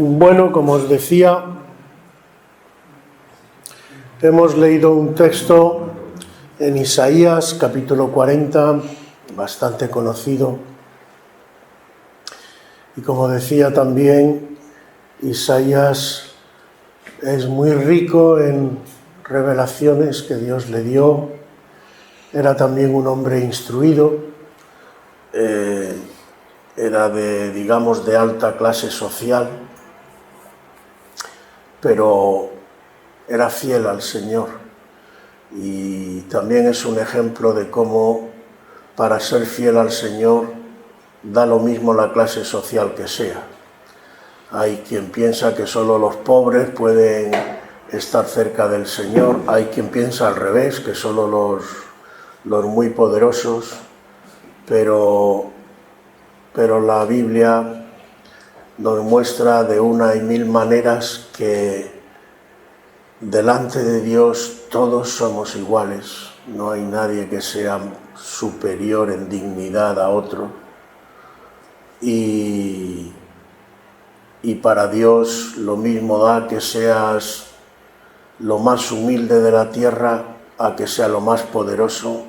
Bueno, como os decía, hemos leído un texto en Isaías, capítulo 40, bastante conocido. Y como decía también, Isaías es muy rico en revelaciones que Dios le dio. Era también un hombre instruido, era de alta clase social, pero era fiel al Señor. Y también es un ejemplo de cómo para ser fiel al Señor da lo mismo la clase social que sea. Hay quien piensa que solo los pobres pueden estar cerca del Señor, hay quien piensa al revés, que solo los muy poderosos, pero la Biblia nos muestra de una y mil maneras que delante de Dios todos somos iguales, no hay nadie que sea superior en dignidad a otro, y para Dios lo mismo da que seas lo más humilde de la tierra a que sea lo más poderoso,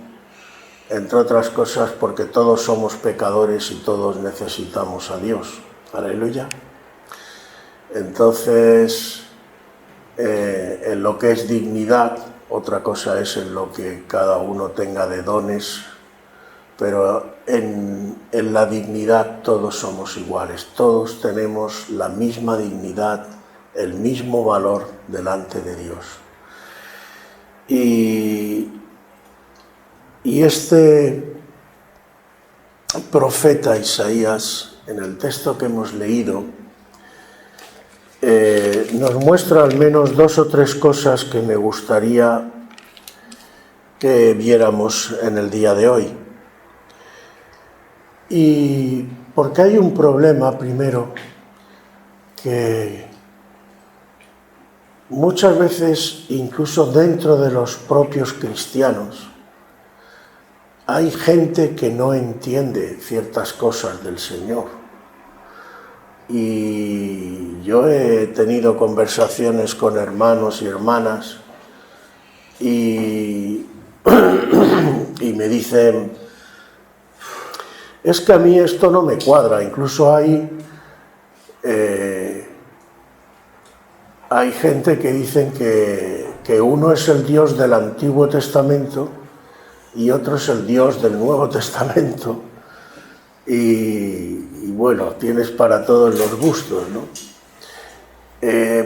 entre otras cosas porque todos somos pecadores y todos necesitamos a Dios. Aleluya. Entonces, en lo que es dignidad, otra cosa es en lo que cada uno tenga de dones, pero en la dignidad todos somos iguales, todos tenemos la misma dignidad, el mismo valor delante de Dios. Y este profeta Isaías, en el texto que hemos leído, nos muestra al menos dos o tres cosas que me gustaría que viéramos en el día de hoy. Y porque hay un problema, primero, que muchas veces, incluso dentro de los propios cristianos, hay gente que no entiende ciertas cosas del Señor. Y yo he tenido conversaciones con hermanos y hermanas y me dicen, es que a mí esto no me cuadra. Incluso hay gente que dicen que uno es el Dios del Antiguo Testamento y otro es el Dios del Nuevo Testamento. Y bueno, tienes para todos los gustos, ¿no?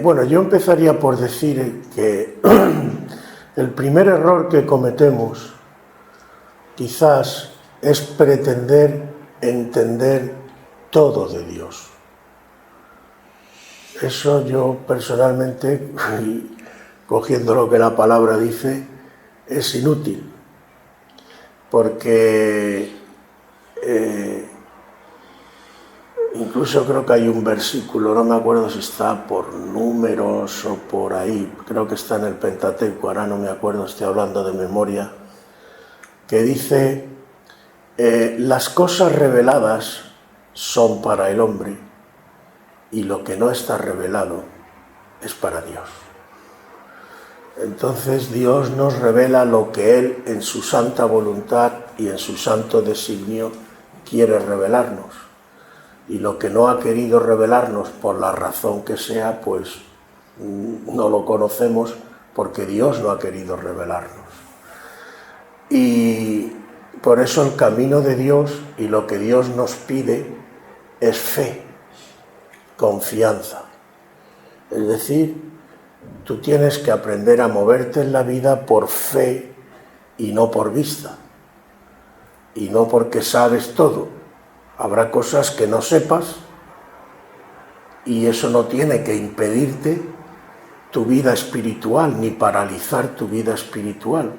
Bueno, yo empezaría por decir que el primer error que cometemos quizás es pretender entender todo de Dios. Eso yo personalmente, cogiendo lo que la palabra dice, es inútil, porque incluso creo que hay un versículo, no me acuerdo si está por números o por ahí, creo que está en el Pentateuco, ahora no me acuerdo, estoy hablando de memoria, que dice, las cosas reveladas son para el hombre y lo que no está revelado es para Dios. Entonces Dios nos revela lo que Él en su santa voluntad y en su santo designio quiere revelarnos. Y lo que no ha querido revelarnos por la razón que sea, pues no lo conocemos porque Dios no ha querido revelarnos. Y por eso el camino de Dios y lo que Dios nos pide es fe, confianza. Es decir, tú tienes que aprender a moverte en la vida por fe y no por vista. Y no porque sabes todo. Habrá cosas que no sepas y eso no tiene que impedirte tu vida espiritual ni paralizar tu vida espiritual,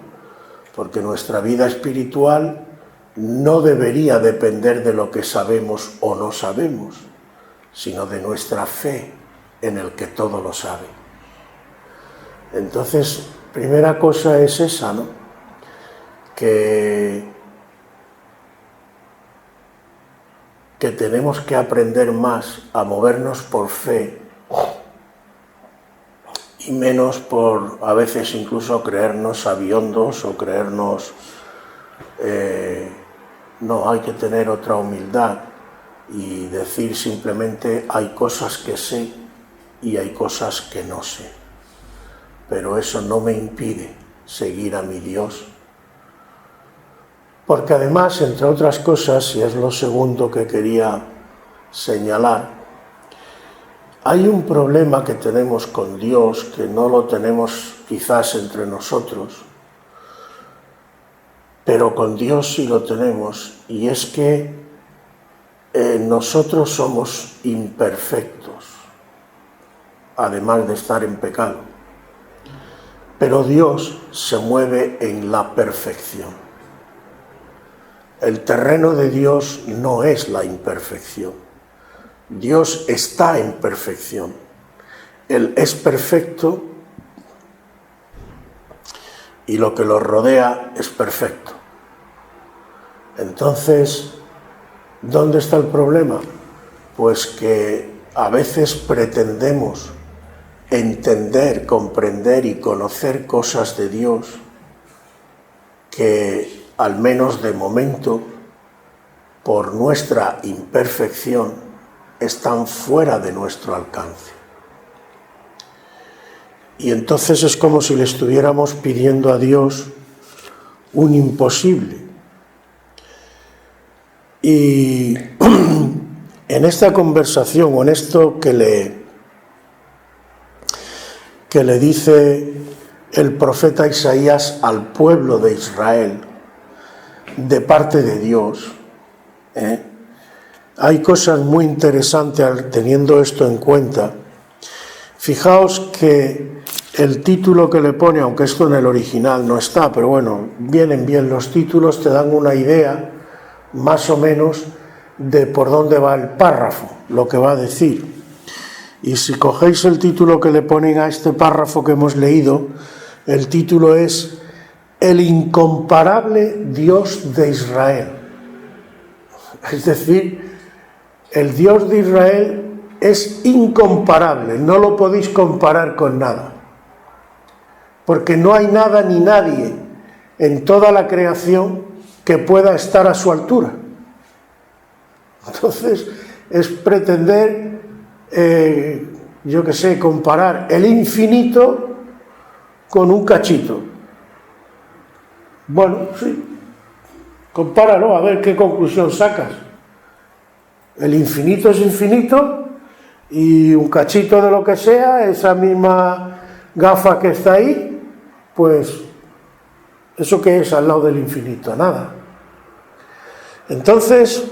porque nuestra vida espiritual no debería depender de lo que sabemos o no sabemos, sino de nuestra fe en el que todo lo sabe. Entonces, primera cosa es esa, ¿no? Que tenemos que aprender más a movernos por fe y menos por a veces incluso creernos sabiondos o creernos... no, hay que tener otra humildad y decir simplemente hay cosas que sé y hay cosas que no sé, pero eso no me impide seguir a mi Dios, porque además, entre otras cosas, y es lo segundo que quería señalar, hay un problema que tenemos con Dios que no lo tenemos quizás entre nosotros, pero con Dios sí lo tenemos, y es que nosotros somos imperfectos, además de estar en pecado, pero Dios se mueve en la perfección. El terreno de Dios no es la imperfección. Dios está en perfección. Él es perfecto y lo que lo rodea es perfecto. Entonces, ¿dónde está el problema? Pues que a veces pretendemos entender, comprender y conocer cosas de Dios que, al menos de momento, por nuestra imperfección, están fuera de nuestro alcance. Y entonces es como si le estuviéramos pidiendo a Dios un imposible. Y en esta conversación, o en esto que le dice el profeta Isaías al pueblo de Israel, de parte de Dios, hay cosas muy interesantes teniendo esto en cuenta. Fijaos que el título que le pone, aunque esto en el original no está, pero bueno, vienen bien los títulos, te dan una idea más o menos de por dónde va el párrafo, lo que va a decir. Y si cogéis el título que le ponen a este párrafo que hemos leído, el título es El incomparable Dios de Israel. Es decir, el Dios de Israel es incomparable, no lo podéis comparar con nada, porque no hay nada ni nadie en toda la creación que pueda estar a su altura. Entonces, es pretender, yo qué sé, comparar el infinito con un cachito. Bueno, sí, compáralo, a ver qué conclusión sacas. El infinito es infinito y un cachito de lo que sea, esa misma gafa que está ahí, pues, ¿eso qué es al lado del infinito? Nada. Entonces,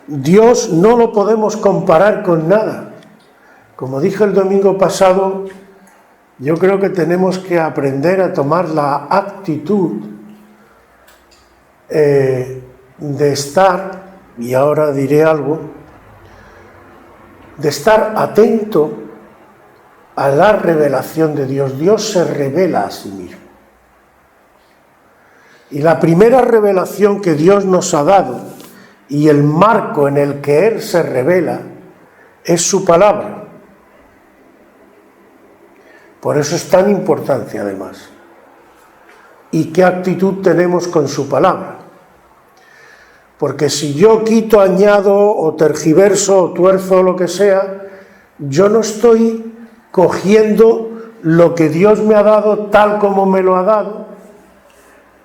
Dios no lo podemos comparar con nada. Como dije el domingo pasado, yo creo que tenemos que aprender a tomar la actitud de estar, y ahora diré algo, de estar atento a la revelación de Dios. Dios se revela a sí mismo. Y la primera revelación que Dios nos ha dado, y el marco en el que Él se revela, es su palabra. Por eso es tan importante, además. ¿Y qué actitud tenemos con su palabra? Porque si yo quito, añado o tergiverso o tuerzo o lo que sea, yo no estoy cogiendo lo que Dios me ha dado tal como me lo ha dado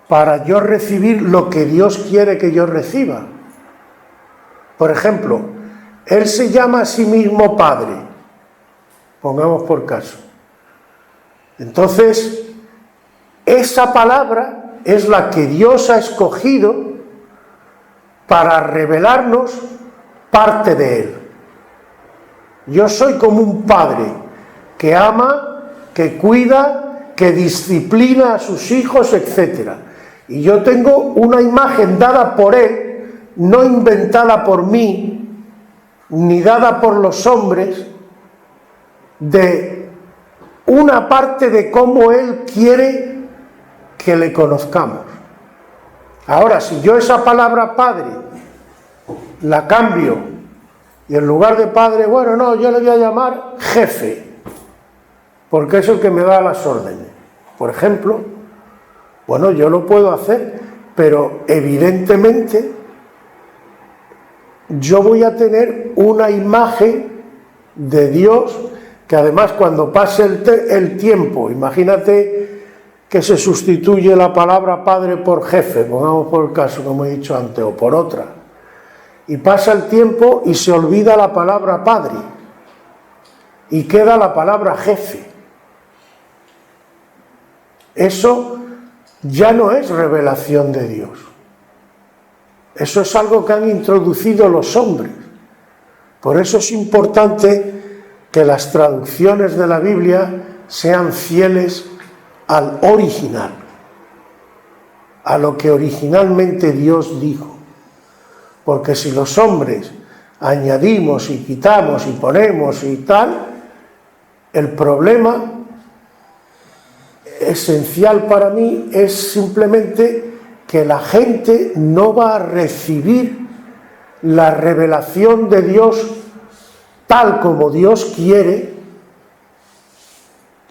para yo recibir lo que Dios quiere que yo reciba. Por ejemplo, Él se llama a sí mismo Padre, pongamos por caso. Entonces, esa palabra es la que Dios ha escogido para revelarnos parte de Él. Yo soy como un padre que ama, que cuida, que disciplina a sus hijos, etc. Y yo tengo una imagen dada por Él, no inventada por mí, ni dada por los hombres, de una parte de cómo Él quiere que le conozcamos. Ahora, si yo esa palabra padre la cambio y en lugar de padre, bueno, no, yo le voy a llamar jefe, porque es el que me da las órdenes. Por ejemplo, bueno, yo lo puedo hacer, pero evidentemente yo voy a tener una imagen de Dios que además cuando pase el tiempo, imagínate que se sustituye la palabra padre por jefe, pongamos por el caso, como he dicho antes, o por otra, y pasa el tiempo y se olvida la palabra padre y queda la palabra jefe. Eso ya no es revelación de Dios. Eso es algo que han introducido los hombres. Por eso es importante que las traducciones de la Biblia sean fieles al original, a lo que originalmente Dios dijo. Porque si los hombres añadimos y quitamos y ponemos y tal, el problema esencial para mí es simplemente que la gente no va a recibir la revelación de Dios tal como Dios quiere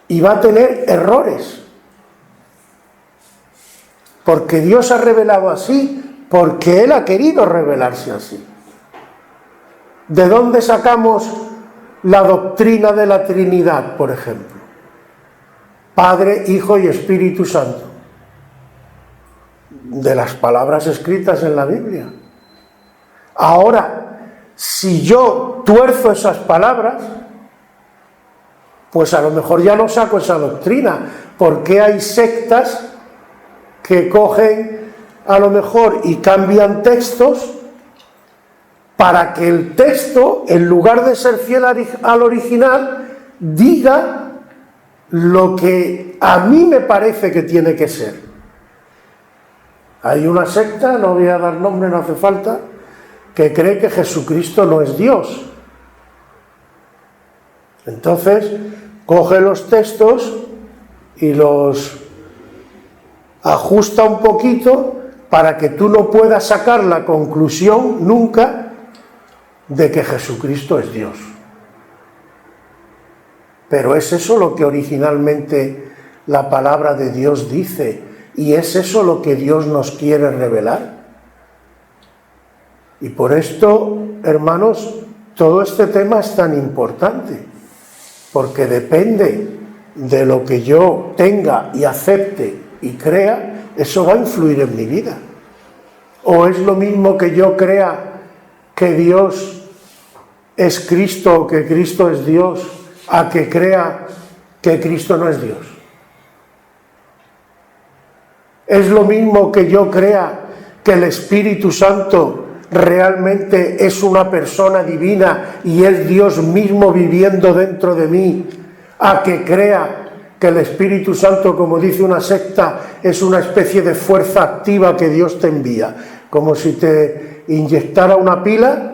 y va a tener errores. Porque Dios ha revelado así, porque Él ha querido revelarse así. ¿De dónde sacamos la doctrina de la Trinidad, por ejemplo? Padre, Hijo y Espíritu Santo. De las palabras escritas en la Biblia. Ahora, si yo tuerzo esas palabras, pues a lo mejor ya no saco esa doctrina, porque hay sectas que cogen a lo mejor y cambian textos para que el texto, en lugar de ser fiel al original, diga lo que a mí me parece que tiene que ser. Hay una secta, no voy a dar nombre, no hace falta, que cree que Jesucristo no es Dios. Entonces, coge los textos y los ajusta un poquito para que tú no puedas sacar la conclusión nunca de que Jesucristo es Dios. Pero es eso lo que originalmente la palabra de Dios dice, y es eso lo que Dios nos quiere revelar. Y por esto, hermanos, todo este tema es tan importante, porque depende de lo que yo tenga y acepte y crea, eso va a influir en mi vida. O es lo mismo que yo crea que Dios es Cristo o que Cristo es Dios, a que crea que Cristo no es Dios. Es lo mismo que yo crea que el Espíritu Santo realmente es una persona divina y es Dios mismo viviendo dentro de mí, a que crea que el Espíritu Santo, como dice una secta, es una especie de fuerza activa que Dios te envía, como si te inyectara una pila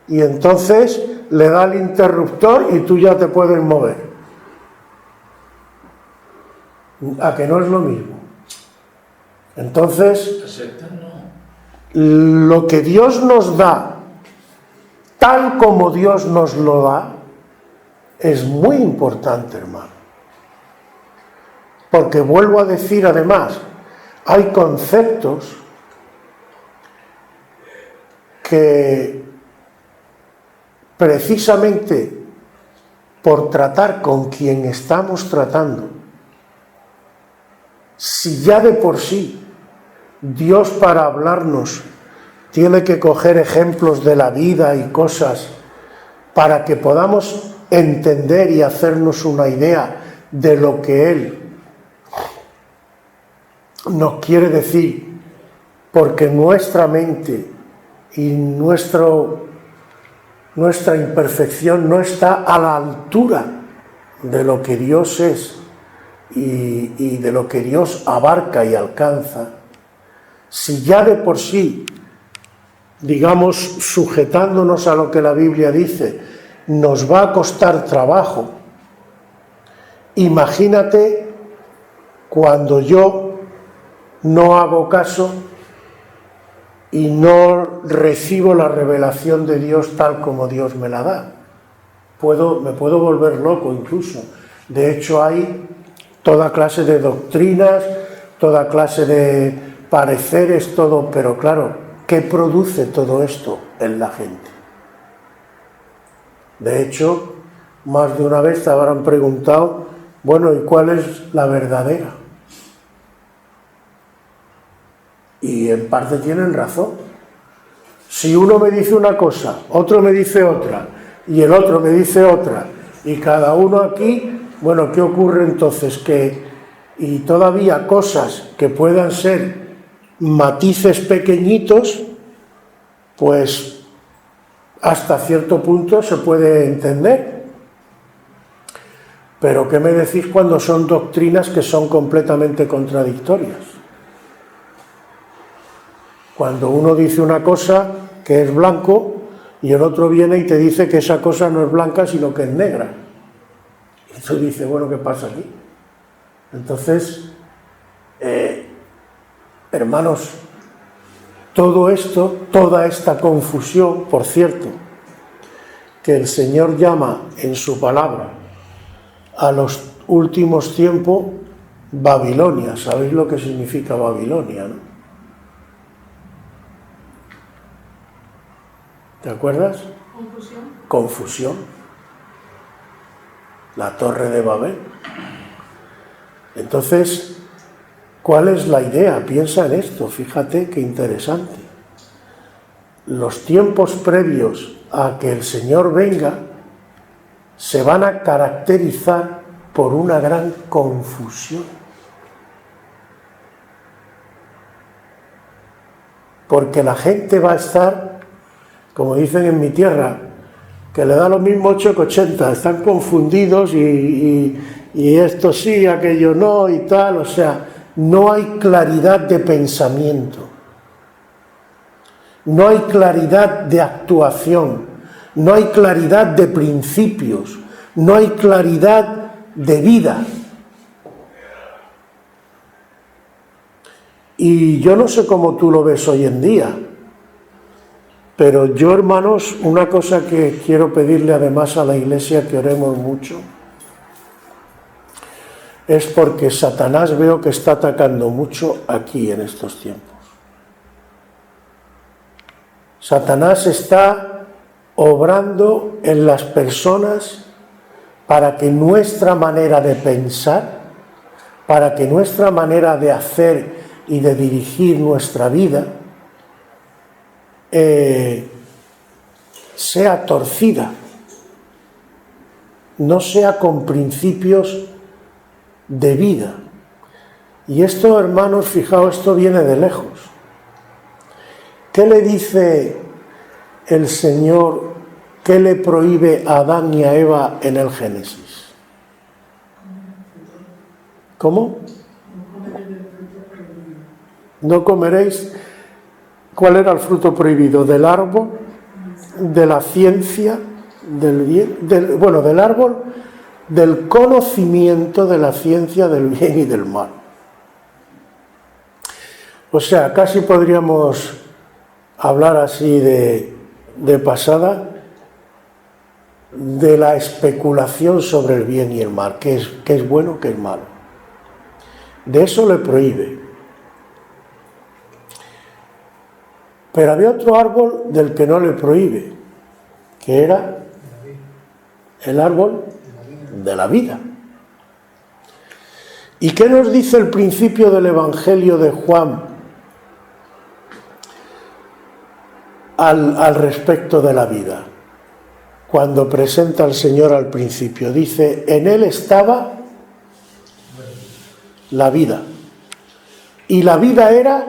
y entonces le da el interruptor y tú ya te puedes mover. ¿A que no es lo mismo? Entonces, lo que Dios nos da, tal como Dios nos lo da, es muy importante, hermano. Porque vuelvo a decir, además, hay conceptos que precisamente por tratar con quien estamos tratando, si ya de por sí Dios para hablarnos tiene que coger ejemplos de la vida y cosas para que podamos entender y hacernos una idea de lo que Él nos quiere decir, porque nuestra mente y nuestra imperfección no está a la altura de lo que Dios es y de lo que Dios abarca y alcanza. Si ya de por sí, digamos, sujetándonos a lo que la Biblia dice, nos va a costar trabajo, imagínate cuando yo no hago caso y no recibo la revelación de Dios tal como Dios me la da. Me puedo volver loco incluso. De hecho, hay toda clase de doctrinas, toda clase de pareceres, todo, pero claro, ¿qué produce todo esto en la gente? De hecho, más de una vez te habrán preguntado, bueno, ¿y cuál es la verdadera? Y en parte tienen razón. Si uno me dice una cosa, otro me dice otra, y el otro me dice otra, y cada uno aquí, bueno, ¿qué ocurre entonces? Y todavía cosas que puedan ser matices pequeñitos, pues hasta cierto punto se puede entender. Pero ¿qué me decís cuando son doctrinas que son completamente contradictorias? Cuando uno dice una cosa que es blanco y el otro viene y te dice que esa cosa no es blanca sino que es negra. Y tú dices, bueno, ¿qué pasa aquí? Entonces, hermanos, todo esto, toda esta confusión, por cierto, que el Señor llama en su palabra a los últimos tiempos Babilonia. ¿Sabéis lo que significa Babilonia, no? ¿Te acuerdas? Confusión. Confusión. La Torre de Babel. Entonces, ¿cuál es la idea? Piensa en esto, fíjate qué interesante. Los tiempos previos a que el Señor venga se van a caracterizar por una gran confusión. Porque la gente va a estar, como dicen en mi tierra, que le da lo mismo 8 que 80, están confundidos y esto sí, aquello no y tal, o sea, no hay claridad de pensamiento, no hay claridad de actuación, no hay claridad de principios, no hay claridad de vida. Y yo no sé cómo tú lo ves hoy en día, pero yo, hermanos, una cosa que quiero pedirle además a la Iglesia que oremos mucho, es porque Satanás veo que está atacando mucho aquí en estos tiempos. Satanás está obrando en las personas para que nuestra manera de pensar, para que nuestra manera de hacer y de dirigir nuestra vida sea torcida, no sea con principios de vida. Y esto, hermanos, fijaos, esto viene de lejos. ¿Qué le dice el Señor? ¿Qué le prohíbe a Adán y a Eva en el Génesis? ¿Cómo? No comeréis. ¿Cuál era el fruto prohibido? Del árbol, de la ciencia, del bien, del árbol, del conocimiento de la ciencia del bien y del mal. O sea, casi podríamos hablar así de pasada de la especulación sobre el bien y el mal, qué es bueno, qué es malo. De eso le prohíbe. Pero había otro árbol del que no le prohíbe, que era el árbol de la vida. ¿Y qué nos dice el principio del Evangelio de Juan al respecto de la vida? Cuando presenta al Señor al principio, dice, en él estaba la vida. Y la vida era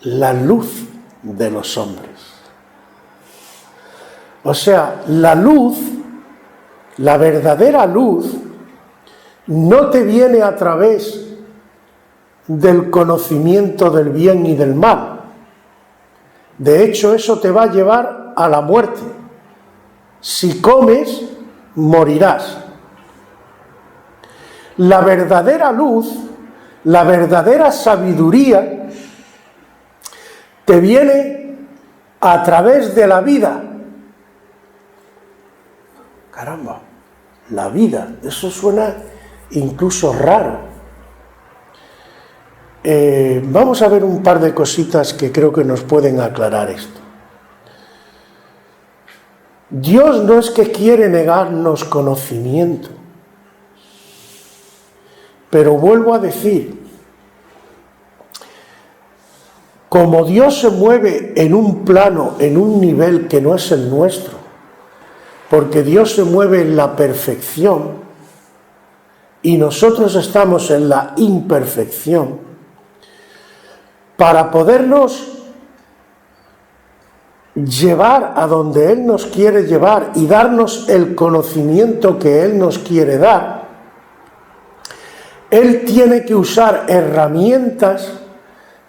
la luz de los hombres. O sea, la luz, la verdadera luz, no te viene a través del conocimiento del bien y del mal. De hecho, eso te va a llevar a la muerte. Si comes, morirás. La verdadera luz, la verdadera sabiduría, te viene a través de la vida. Caramba, la vida. Eso suena incluso raro. Vamos a ver un par de cositas que creo que nos pueden aclarar esto. Dios no es que quiere negarnos conocimiento, pero vuelvo a decir, como Dios se mueve en un plano, en un nivel que no es el nuestro, porque Dios se mueve en la perfección y nosotros estamos en la imperfección, para podernos llevar a donde Él nos quiere llevar y darnos el conocimiento que Él nos quiere dar, Él tiene que usar herramientas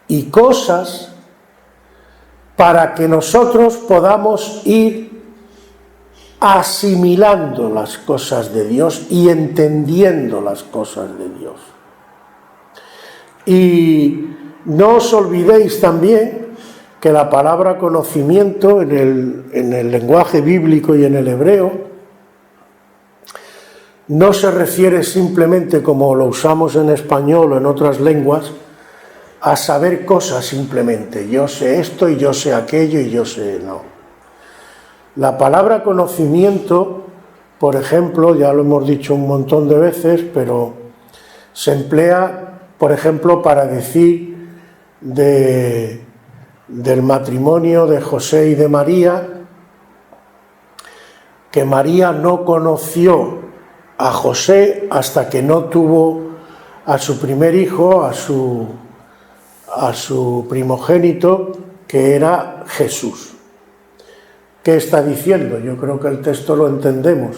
y cosas para que nosotros podamos ir asimilando las cosas de Dios y entendiendo las cosas de Dios. Y no os olvidéis también que la palabra conocimiento en el lenguaje bíblico y en el hebreo no se refiere simplemente, como lo usamos en español o en otras lenguas, a saber cosas simplemente. Yo sé esto y yo sé aquello y yo sé... No. La palabra conocimiento, por ejemplo, ya lo hemos dicho un montón de veces, pero se emplea, por ejemplo, para decir del matrimonio de José y de María, que María no conoció a José hasta que no tuvo a su primer hijo, a su primogénito, que era Jesús. ¿Qué está diciendo? Yo creo que el texto lo entendemos.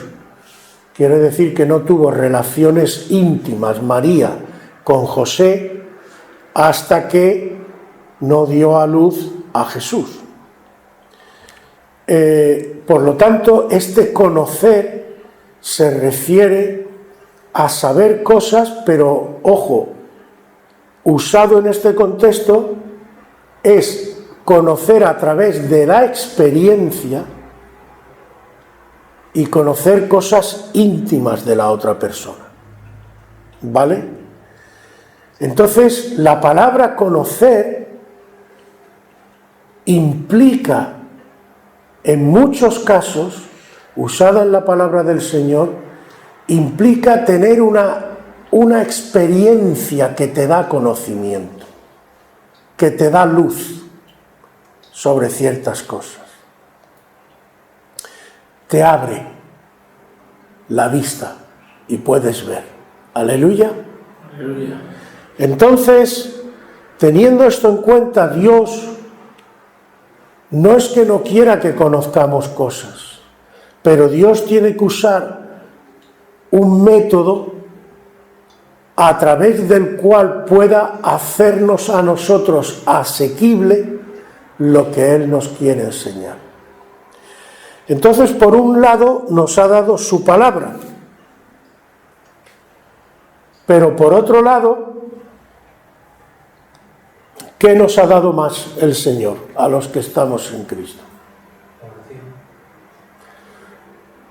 Quiere decir que no tuvo relaciones íntimas María con José hasta que no dio a luz a Jesús. Por lo tanto, este conocer se refiere a saber cosas, pero, ojo, usado en este contexto, es conocer a través de la experiencia y conocer cosas íntimas de la otra persona. ¿Vale? Entonces, la palabra conocer implica, en muchos casos, usada en la palabra del Señor, implica tener una experiencia que te da conocimiento, que te da luz sobre ciertas cosas. Te abre la vista y puedes ver. Aleluya. Aleluya. Entonces, teniendo esto en cuenta, Dios no es que no quiera que conozcamos cosas, pero Dios tiene que usar un método a través del cual pueda hacernos a nosotros asequible lo que Él nos quiere enseñar. Entonces, por un lado, nos ha dado su palabra, pero por otro lado, ¿qué nos ha dado más el Señor a los que estamos en Cristo?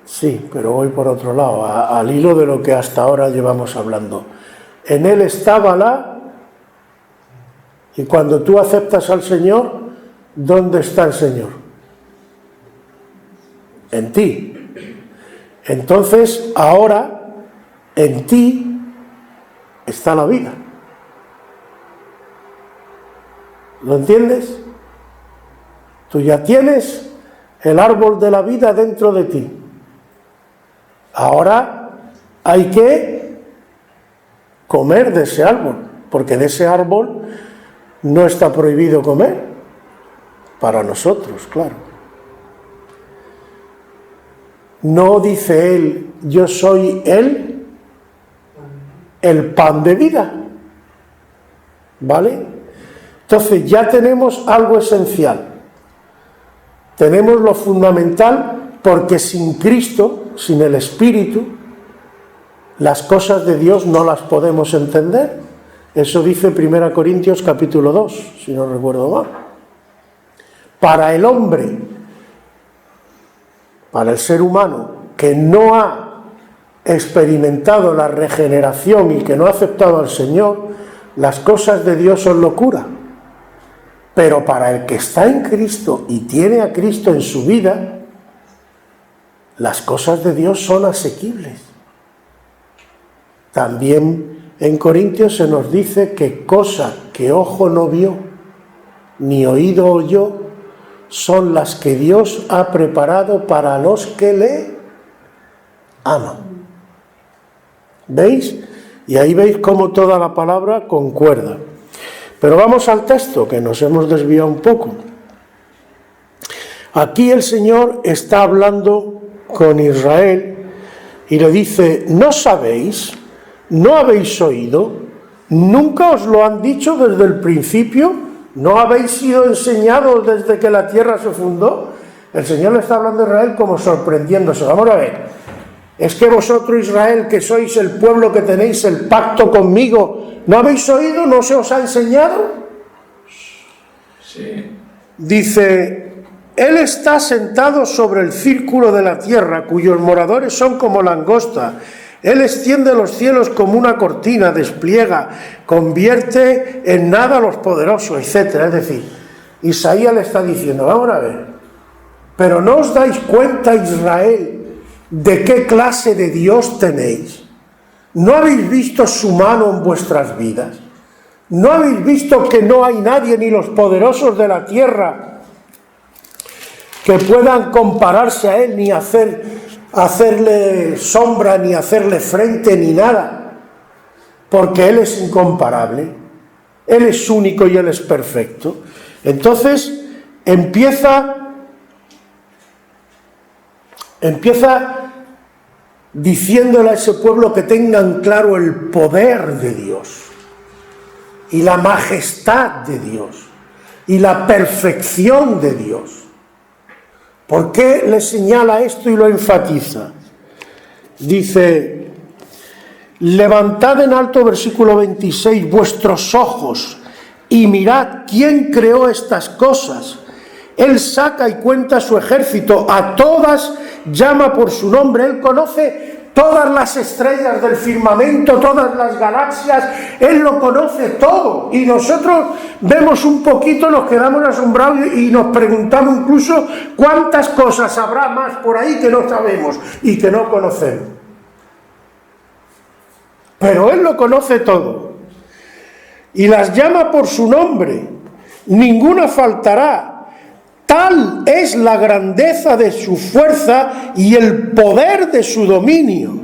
Sí, pero voy por otro lado, al hilo de lo que hasta ahora llevamos hablando. En Él estaba y cuando tú aceptas al Señor, ¿dónde está el Señor? En ti. Entonces, ahora, en ti está la vida. ¿Lo entiendes? Tú ya tienes el árbol de la vida dentro de ti. Ahora hay que comer de ese árbol, porque de ese árbol no está prohibido comer, para nosotros, claro. No dice Él, yo soy el pan de vida, ¿vale? Entonces ya tenemos algo esencial, tenemos lo fundamental, porque sin Cristo, sin el Espíritu, las cosas de Dios no las podemos entender. Eso dice 1 Corintios capítulo 2, si no recuerdo mal. Para el hombre, para el ser humano, que no ha experimentado la regeneración y que no ha aceptado al Señor, las cosas de Dios son locura. Pero para el que está en Cristo y tiene a Cristo en su vida, las cosas de Dios son asequibles. También en Corintios se nos dice que cosa que ojo no vio, ni oído oyó, son las que Dios ha preparado para los que le aman. ¿Veis? Y ahí veis cómo toda la palabra concuerda. Pero vamos al texto, que nos hemos desviado un poco. Aquí el Señor está hablando con Israel y le dice: ¿no sabéis? ¿No habéis oído? ¿Nunca os lo han dicho desde el principio? ¿No habéis sido enseñados desde que la tierra se fundó? El Señor le está hablando a Israel como sorprendiéndose. Vamos a ver. ¿Es que vosotros, Israel, que sois el pueblo que tenéis el pacto conmigo, no habéis oído? ¿No se os ha enseñado? Sí. Dice: Él está sentado sobre el círculo de la tierra, cuyos moradores son como langosta. Él extiende los cielos como una cortina, despliega, convierte en nada a los poderosos, etc. Es decir, Isaías le está diciendo: vamos a ver, pero ¿no os dais cuenta, Israel, de qué clase de Dios tenéis? ¿No habéis visto su mano en vuestras vidas? ¿No habéis visto que no hay nadie, ni los poderosos de la tierra, que puedan compararse a Él, ni hacerle sombra, ni hacerle frente, ni nada? Porque Él es incomparable, Él es único y Él es perfecto. Entonces empieza diciéndole a ese pueblo que tengan claro el poder de Dios y la majestad de Dios y la perfección de Dios. ¿Por qué le señala esto y lo enfatiza? Dice: levantad en alto, versículo 26, vuestros ojos y mirad quién creó estas cosas. Él saca y cuenta su ejército, a todas llama por su nombre. Él conoce todas las estrellas del firmamento, todas las galaxias. Él lo conoce todo. Y nosotros vemos un poquito, nos quedamos asombrados y nos preguntamos incluso cuántas cosas habrá más por ahí que no sabemos y que no conocemos. Pero Él lo conoce todo. Y las llama por su nombre. Ninguna faltará. Tal es la grandeza de su fuerza y el poder de su dominio.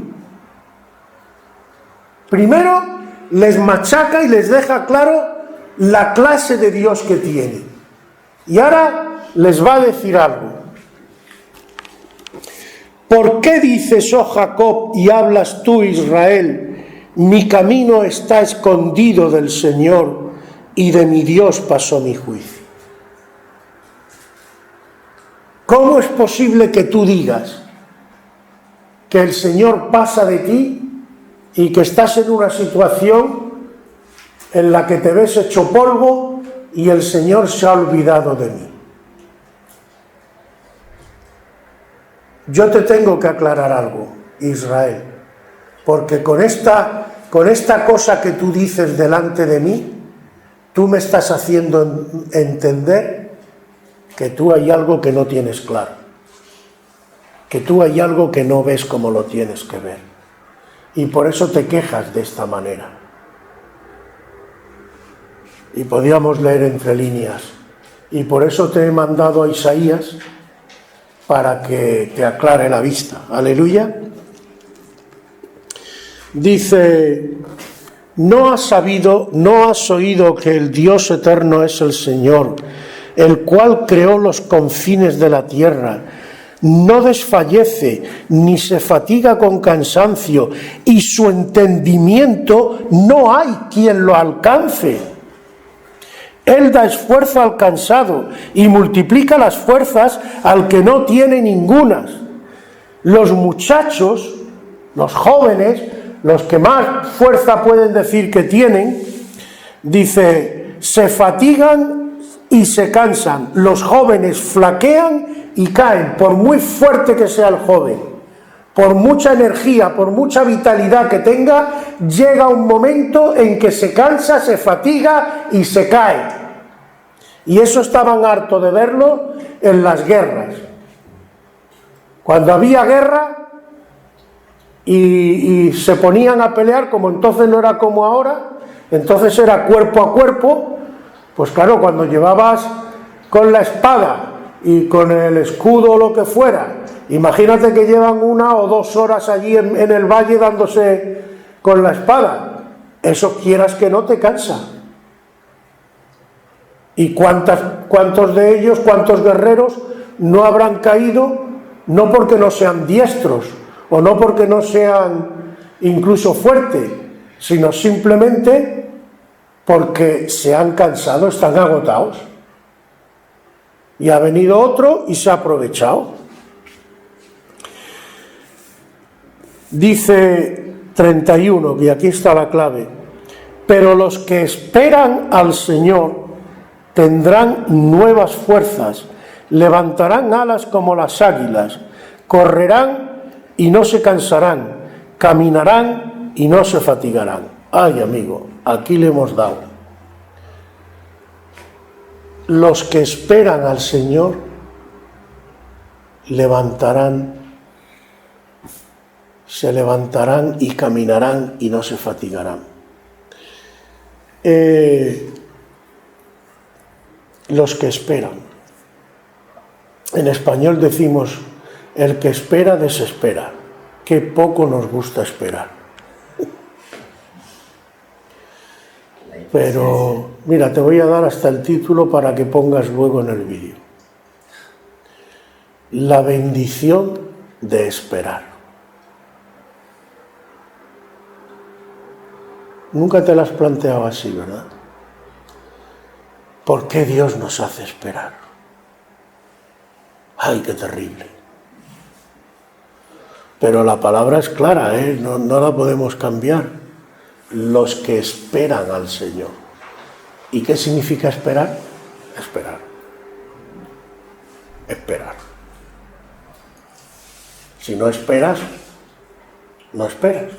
Primero les machaca y les deja claro la clase de Dios que tiene. Y ahora les va a decir algo. ¿Por qué dices, oh Jacob, y hablas tú, Israel, mi camino está escondido del Señor y de mi Dios pasó mi juicio? ¿Cómo es posible que tú digas que el Señor pasa de ti y que estás en una situación en la que te ves hecho polvo y el Señor se ha olvidado de mí? Yo te tengo que aclarar algo, Israel, porque con esta cosa que tú dices delante de mí, tú me estás haciendo entender que tú hay algo que no tienes claro, que tú hay algo que no ves como lo tienes que ver, y por eso te quejas de esta manera. Y podíamos leer entre líneas, y por eso te he mandado a Isaías para que te aclare la vista. Aleluya. Dice: ¿no has oído que el Dios eterno es el Señor, el cual creó los confines de la tierra? No desfallece ni se fatiga con cansancio, y su entendimiento no hay quien lo alcance. Él da esfuerzo al cansado y multiplica las fuerzas al que no tiene ningunas. Los muchachos, los jóvenes, los que más fuerza pueden decir que tienen, dice, se fatigan y se cansan. Los jóvenes flaquean y caen, por muy fuerte que sea el joven. por mucha energía, por mucha vitalidad que tenga, llega un momento en que se cansa, se fatiga y se cae. Y eso estaban hartos de verlo en las guerras. Cuando había guerra y se ponían a pelear, como entonces no era como ahora, entonces era cuerpo a cuerpo, pues claro, cuando llevabas con la espada y con el escudo o lo que fuera, imagínate que llevan 1 o 2 horas allí en el valle dándose con la espada, eso quieras que no te cansa. ¿Y cuántos de ellos, cuántos guerreros no habrán caído, no porque no sean diestros o no porque no sean incluso fuertes, sino simplemente porque se han cansado, están agotados? Y ha venido otro y se ha aprovechado. Dice 31, y aquí está la clave: pero los que esperan al Señor tendrán nuevas fuerzas, levantarán alas como las águilas, correrán y no se cansarán, caminarán y no se fatigarán. Ay, amigo, aquí le hemos dado. Los que esperan al Señor se levantarán y caminarán y no se fatigarán. Los que esperan. En español decimos, el que espera desespera. Qué poco nos gusta esperar. Pero, mira, te voy a dar hasta el título para que pongas luego en el vídeo. La bendición de esperar. Nunca te la has planteado así, ¿verdad? ¿Por qué Dios nos hace esperar? ¡Ay, qué terrible! Pero la palabra es clara, no la podemos cambiar. Los que esperan al Señor. ¿Y qué significa esperar? Esperar. Esperar. Si no esperas, no esperas.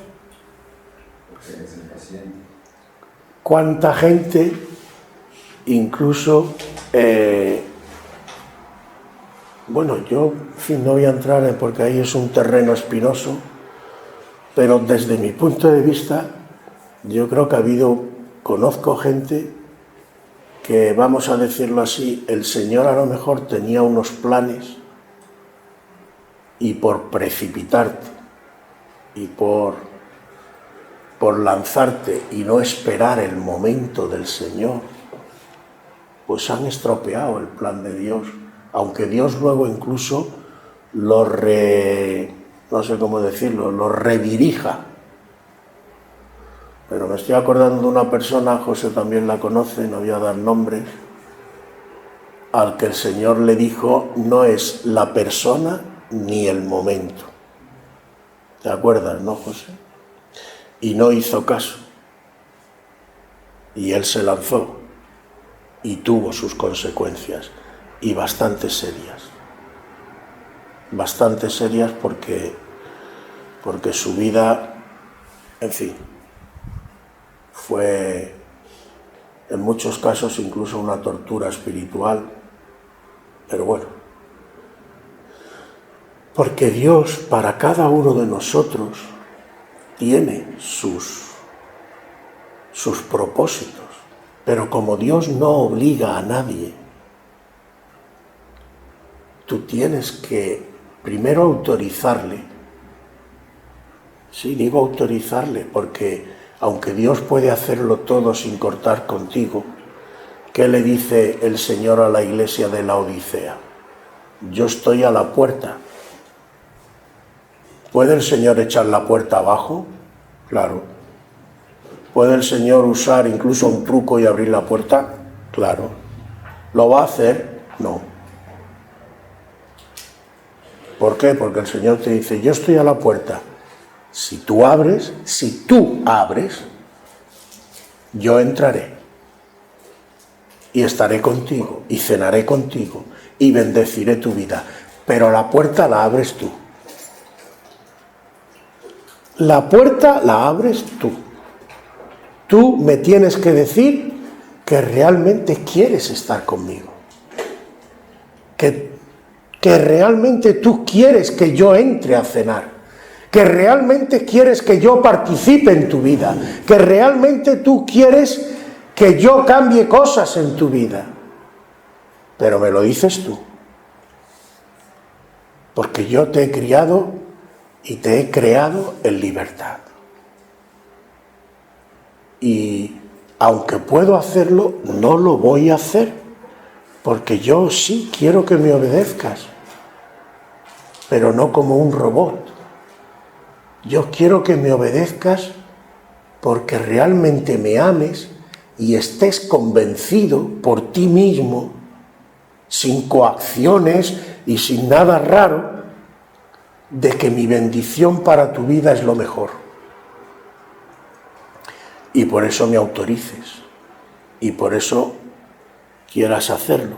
¿Cuánta gente, incluso, bueno, yo, en fin, no voy a entrar porque ahí es un terreno espinoso, pero desde mi punto de vista, yo creo que conozco gente que, vamos a decirlo así, el Señor a lo mejor tenía unos planes y por precipitarte y por lanzarte y no esperar el momento del Señor, pues han estropeado el plan de Dios, aunque Dios luego incluso lo redirija. Pero me estoy acordando de una persona, José también la conoce, no voy a dar nombres, al que el Señor le dijo, no es la persona ni el momento. ¿Te acuerdas, no, José? Y no hizo caso. Y él se lanzó y tuvo sus consecuencias, y bastante serias. Bastante serias porque su vida, en fin, fue en muchos casos incluso una tortura espiritual, pero bueno, porque Dios para cada uno de nosotros tiene sus propósitos, pero como Dios no obliga a nadie, tú tienes que primero autorizarle. Sí, digo autorizarle porque aunque Dios puede hacerlo todo sin cortar contigo, ¿qué le dice el Señor a la iglesia de la Odisea? Yo estoy a la puerta. ¿Puede el Señor echar la puerta abajo? Claro. ¿Puede el Señor usar incluso un truco y abrir la puerta? Claro. ¿Lo va a hacer? No. ¿Por qué? Porque el Señor te dice, yo estoy a la puerta. Si tú abres, yo entraré y estaré contigo y cenaré contigo y bendeciré tu vida, pero la puerta la abres tú. La puerta la abres tú. Tú me tienes que decir que realmente quieres estar conmigo. Que realmente tú quieres que yo entre a cenar. Que realmente quieres que yo participe en tu vida. Que realmente tú quieres que yo cambie cosas en tu vida. Pero me lo dices tú. Porque yo te he criado y te he creado en libertad. Y aunque puedo hacerlo, no lo voy a hacer, porque yo sí quiero que me obedezcas, pero no como un robot. Yo quiero que me obedezcas porque realmente me ames y estés convencido por ti mismo, sin coacciones y sin nada raro, de que mi bendición para tu vida es lo mejor. Y por eso me autorices, y por eso quieras hacerlo.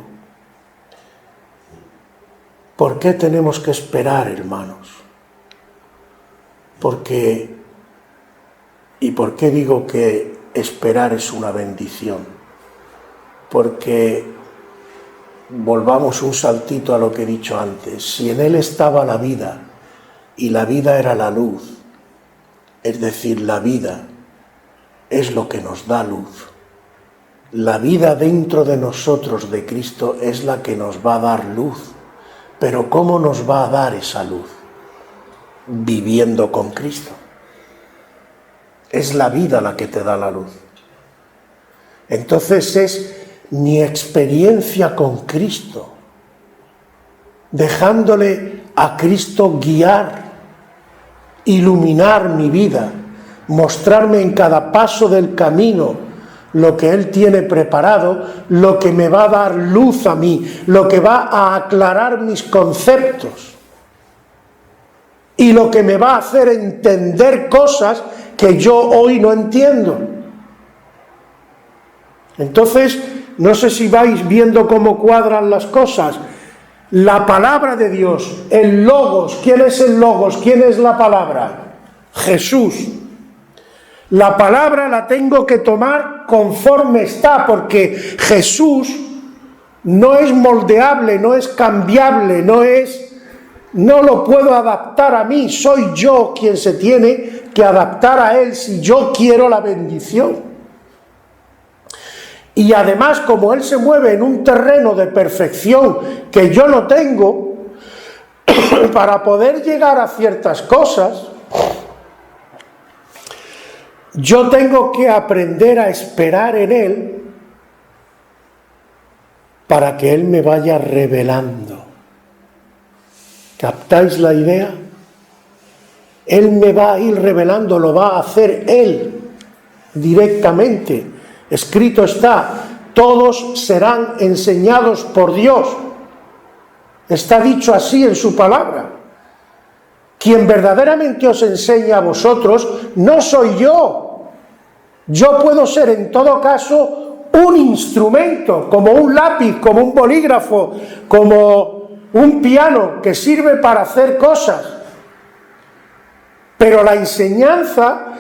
¿Por qué tenemos que esperar, hermanos? ¿Y por qué digo que esperar es una bendición? Porque, volvamos un saltito a lo que he dicho antes, si en Él estaba la vida, y la vida era la luz, es decir, la vida es lo que nos da luz. La vida dentro de nosotros de Cristo es la que nos va a dar luz. Pero ¿cómo nos va a dar esa luz? Viviendo con Cristo. Es la vida la que te da la luz. Entonces es mi experiencia con Cristo, dejándole a Cristo guiar, iluminar mi vida, mostrarme en cada paso del camino lo que Él tiene preparado, lo que me va a dar luz a mí, lo que va a aclarar mis conceptos y lo que me va a hacer entender cosas que yo hoy no entiendo. Entonces, no sé si vais viendo cómo cuadran las cosas. La palabra de Dios, el Logos. ¿Quién es el Logos? ¿Quién es la palabra? Jesús. La palabra la tengo que tomar conforme está, porque Jesús no es moldeable, no es cambiable, no lo puedo adaptar a mí. Soy yo quien se tiene que adaptar a Él si yo quiero la bendición. Y además, como Él se mueve en un terreno de perfección que yo no tengo, para poder llegar a ciertas cosas, yo tengo que aprender a esperar en Él para que Él me vaya revelando. ¿Captáis la idea? Él me va a ir revelando, lo va a hacer Él directamente. Escrito está, todos serán enseñados por Dios. Está dicho así en su palabra. Quien verdaderamente os enseña a vosotros no soy yo. Yo puedo ser en todo caso un instrumento, como un lápiz, como un bolígrafo, como un piano que sirve para hacer cosas. Pero la enseñanza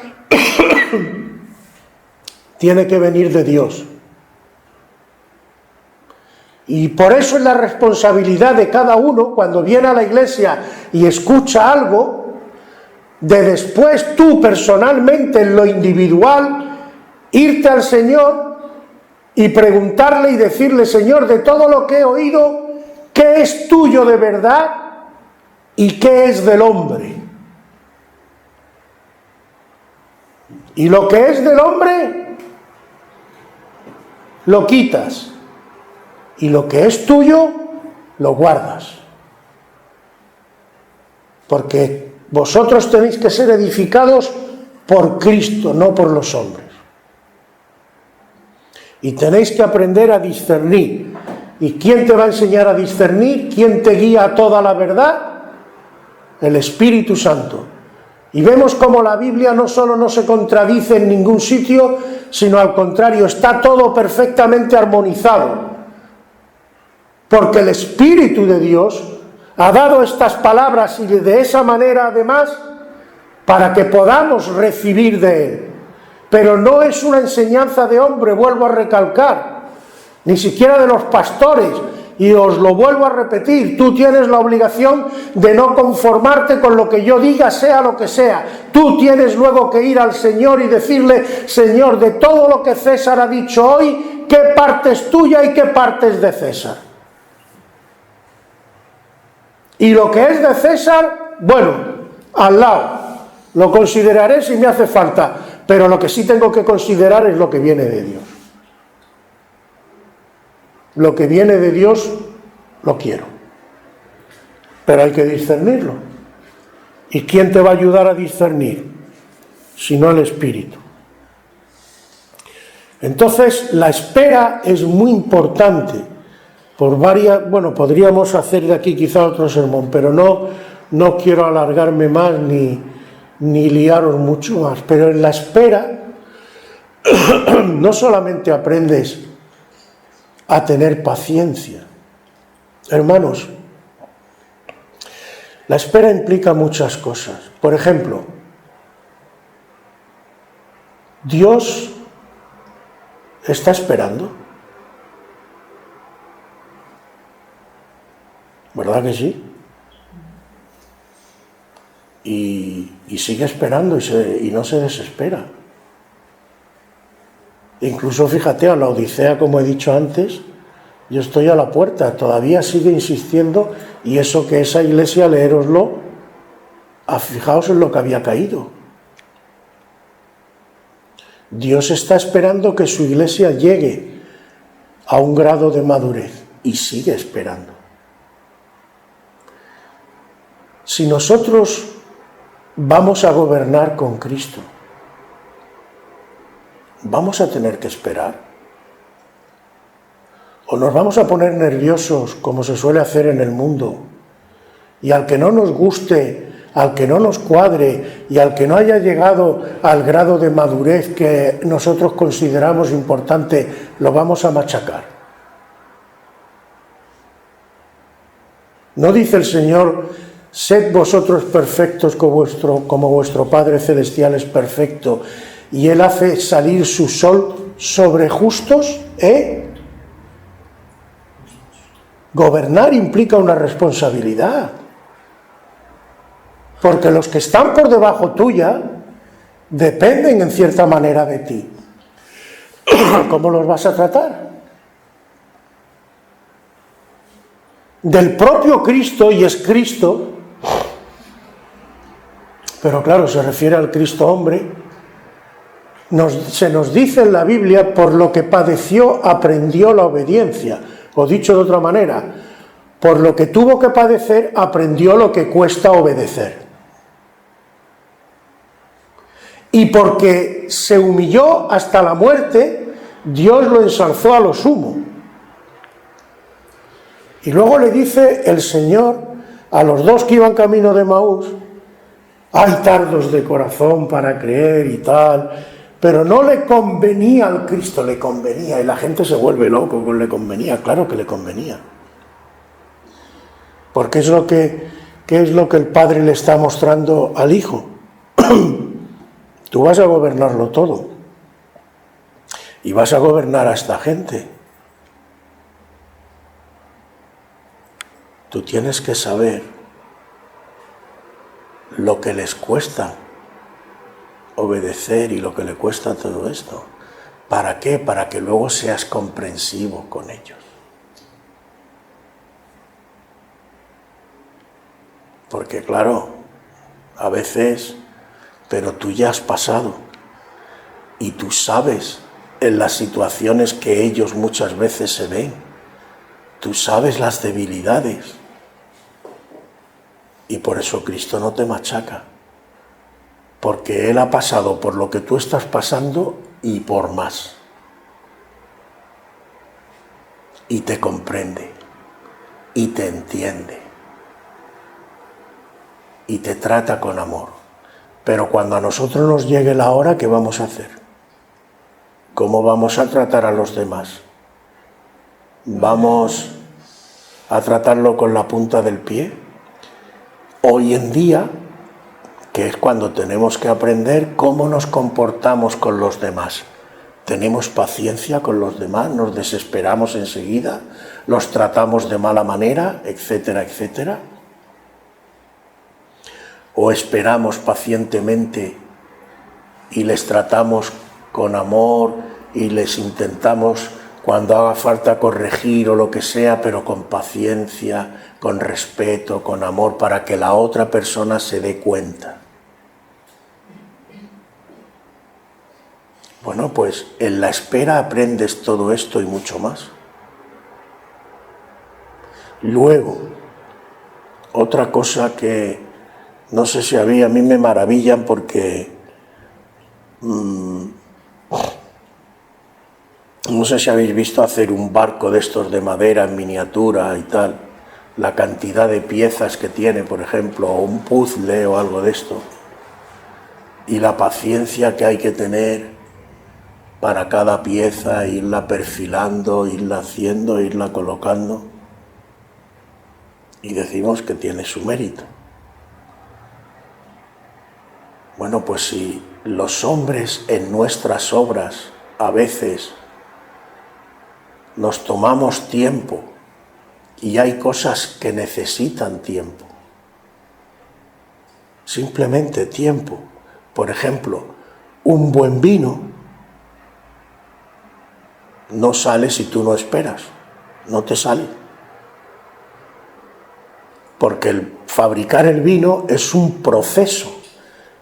tiene que venir de Dios. Y por eso es la responsabilidad de cada uno, cuando viene a la iglesia y escucha algo, de después tú personalmente en lo individual, irte al Señor y preguntarle y decirle: Señor, de todo lo que he oído, ¿qué es tuyo de verdad y qué es del hombre? Y lo que es del hombre lo quitas, y lo que es tuyo lo guardas, porque vosotros tenéis que ser edificados por Cristo, no por los hombres, y tenéis que aprender a discernir. ¿Y quién te va a enseñar a discernir? ¿Quién te guía a toda la verdad? El Espíritu Santo. Y vemos cómo la Biblia no solo no se contradice en ningún sitio, sino al contrario, está todo perfectamente armonizado. Porque el Espíritu de Dios ha dado estas palabras, y de esa manera además para que podamos recibir de Él. Pero no es una enseñanza de hombre, vuelvo a recalcar, ni siquiera de los pastores, y os lo vuelvo a repetir, tú tienes la obligación de no conformarte con lo que yo diga, sea lo que sea. Tú tienes luego que ir al Señor y decirle: Señor, de todo lo que César ha dicho hoy, ¿qué parte es tuya y qué parte es de César? Y lo que es de César, bueno, al lado, lo consideraré si me hace falta, pero lo que sí tengo que considerar es lo que viene de Dios. Lo que viene de Dios lo quiero, pero hay que discernirlo. ¿Y quién te va a ayudar a discernir? Si no el Espíritu. Entonces, la espera es muy importante por varias, bueno, podríamos hacer de aquí quizá otro sermón, pero no quiero alargarme más ni liaros mucho más. Pero en la espera no solamente aprendes a tener paciencia. Hermanos, la espera implica muchas cosas. Por ejemplo, Dios está esperando. ¿Verdad que sí? Y sigue esperando y no se desespera. Incluso fíjate, a la Odisea, como he dicho antes, yo estoy a la puerta, todavía sigue insistiendo, y eso que esa iglesia, leéroslo, fijaos en lo que había caído. Dios está esperando que su iglesia llegue a un grado de madurez y sigue esperando. Si nosotros vamos a gobernar con Cristo, vamos a tener que esperar. O nos vamos a poner nerviosos, como se suele hacer en el mundo, y al que no nos guste, al que no nos cuadre y al que no haya llegado al grado de madurez que nosotros consideramos importante, lo vamos a machacar. ¿No dice el Señor: sed vosotros perfectos como vuestro Padre Celestial es perfecto, y Él hace salir su sol sobre justos? Gobernar implica una responsabilidad, porque los que están por debajo tuya dependen en cierta manera de ti. ¿Cómo los vas a tratar? Del propio Cristo, y es Cristo, pero claro, se refiere al Cristo hombre. Se nos dice en la Biblia: por lo que padeció aprendió la obediencia. O dicho de otra manera, por lo que tuvo que padecer aprendió lo que cuesta obedecer. Y porque se humilló hasta la muerte, Dios lo ensalzó a lo sumo. Y luego le dice el Señor a los dos que iban camino de Emaús: hay tardos de corazón para creer y tal. Pero no le convenía al Cristo, le convenía. Y la gente se vuelve loco con le convenía. Claro que le convenía. Porque ¿qué es lo que el Padre le está mostrando al Hijo? Tú vas a gobernarlo todo. Y vas a gobernar a esta gente. Tú tienes que saber lo que les cuesta obedecer y lo que le cuesta todo esto. ¿Para qué? Para que luego seas comprensivo con ellos. Porque claro, a veces, pero tú ya has pasado y tú sabes en las situaciones que ellos muchas veces se ven, tú sabes las debilidades, y por eso Cristo no te machaca. Porque Él ha pasado por lo que tú estás pasando y por más. Y te comprende. Y te entiende. Y te trata con amor. Pero cuando a nosotros nos llegue la hora, ¿qué vamos a hacer? ¿Cómo vamos a tratar a los demás? ¿Vamos a tratarlo con la punta del pie? Hoy en día, que es cuando tenemos que aprender cómo nos comportamos con los demás. ¿Tenemos paciencia con los demás? ¿Nos desesperamos enseguida? ¿Los tratamos de mala manera? Etcétera, etcétera. ¿O esperamos pacientemente y les tratamos con amor y les intentamos, cuando haga falta, corregir o lo que sea, pero con paciencia, con respeto, con amor, para que la otra persona se dé cuenta? Bueno, pues en la espera aprendes todo esto y mucho más. Luego, otra cosa que no sé si a mí me maravillan porque no sé si habéis visto hacer un barco de estos de madera en miniatura y tal, la cantidad de piezas que tiene, por ejemplo, o un puzzle o algo de esto, y la paciencia que hay que tener para cada pieza, irla perfilando, irla haciendo, irla colocando, y decimos que tiene su mérito. Bueno, pues si los hombres en nuestras obras a veces nos tomamos tiempo y hay cosas que necesitan tiempo, simplemente tiempo. Por ejemplo, un buen vino no sale si tú no esperas, no te sale. Porque el fabricar el vino es un proceso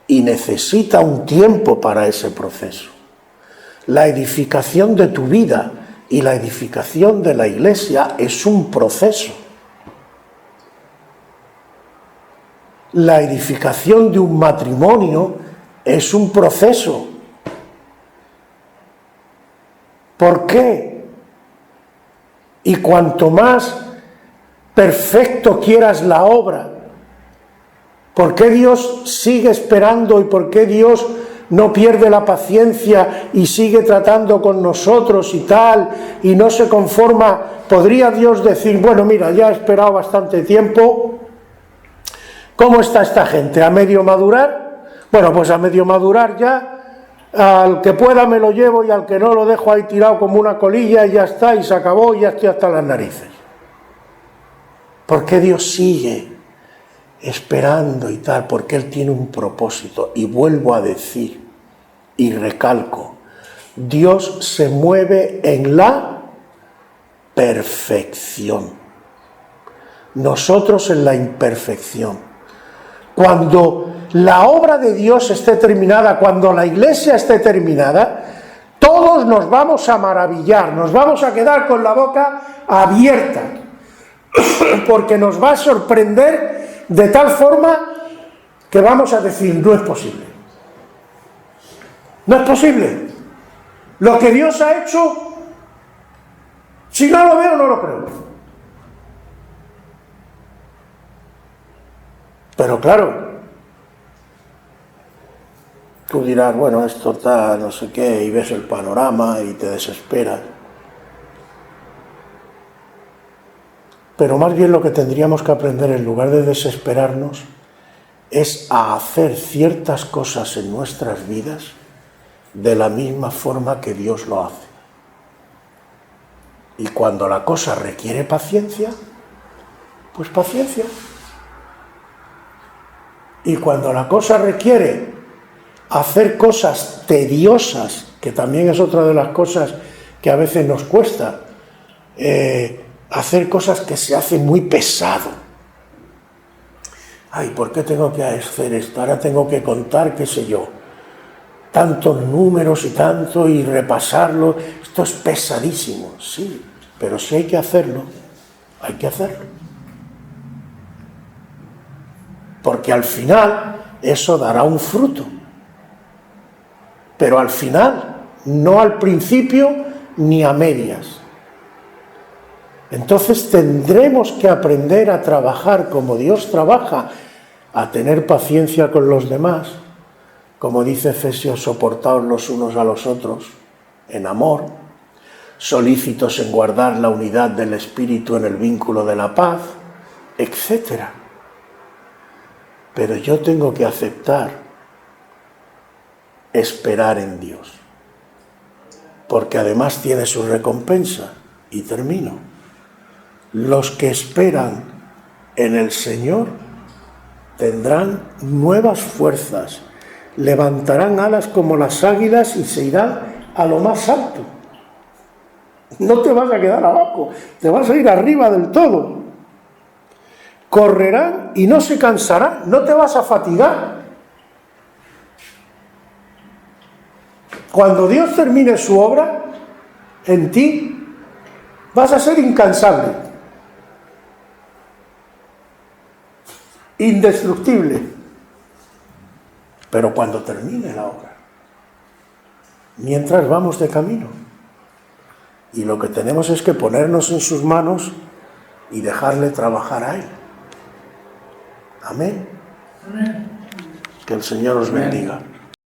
y necesita un tiempo para ese proceso. La edificación de tu vida y la edificación de la iglesia es un proceso. La edificación de un matrimonio es un proceso. ¿Por qué? Y cuanto más perfecto quieras la obra, ¿por qué Dios sigue esperando y por qué Dios no pierde la paciencia y sigue tratando con nosotros y tal, y no se conforma? ¿Podría Dios decir, bueno, mira, ya he esperado bastante tiempo, ¿cómo está esta gente? ¿A medio madurar? Bueno, pues a medio madurar ya, al que pueda me lo llevo y al que no lo dejo ahí tirado como una colilla y ya está, y se acabó y ya estoy hasta las narices. ¿Por qué Dios sigue esperando y tal? Porque Él tiene un propósito. Y vuelvo a decir y recalco, Dios se mueve en la perfección, nosotros en la imperfección. Cuando la obra de Dios esté terminada, cuando la iglesia esté terminada, todos nos vamos a maravillar, nos vamos a quedar con la boca abierta, porque nos va a sorprender de tal forma que vamos a decir, no es posible. No es posible. Lo que Dios ha hecho, si no lo veo, no lo creo. Pero claro, tú dirás, bueno, esto está, no sé qué, y ves el panorama y te desesperas. Pero más bien lo que tendríamos que aprender, en lugar de desesperarnos, es a hacer ciertas cosas en nuestras vidas de la misma forma que Dios lo hace. Y cuando la cosa requiere paciencia, pues paciencia. Y cuando la cosa requiere hacer cosas tediosas, que también es otra de las cosas que a veces nos cuesta, hacer cosas que se hacen muy pesado. Ay, ¿por qué tengo que hacer esto? Ahora tengo que contar, qué sé yo, tantos números y tanto, y repasarlo. Esto es pesadísimo, sí, pero si hay que hacerlo, hay que hacerlo. Porque al final eso dará un fruto. Pero al final, no al principio ni a medias. Entonces tendremos que aprender a trabajar como Dios trabaja, a tener paciencia con los demás, como dice Efesios, soportaos los unos a los otros en amor, solícitos en guardar la unidad del Espíritu en el vínculo de la paz, etc. pero yo tengo que aceptar esperar en Dios, porque además tiene su recompensa. Y termino. Los que esperan en el Señor tendrán nuevas fuerzas, levantarán alas como las águilas y se irán a lo más alto. No te vas a quedar abajo, te vas a ir arriba del todo. Correrán y no se cansarán, no te vas a fatigar. Cuando Dios termine su obra en ti, vas a ser incansable, indestructible. Pero cuando termine la obra, mientras vamos de camino, y lo que tenemos es que ponernos en sus manos y dejarle trabajar a Él. Amén. Que el Señor os bendiga.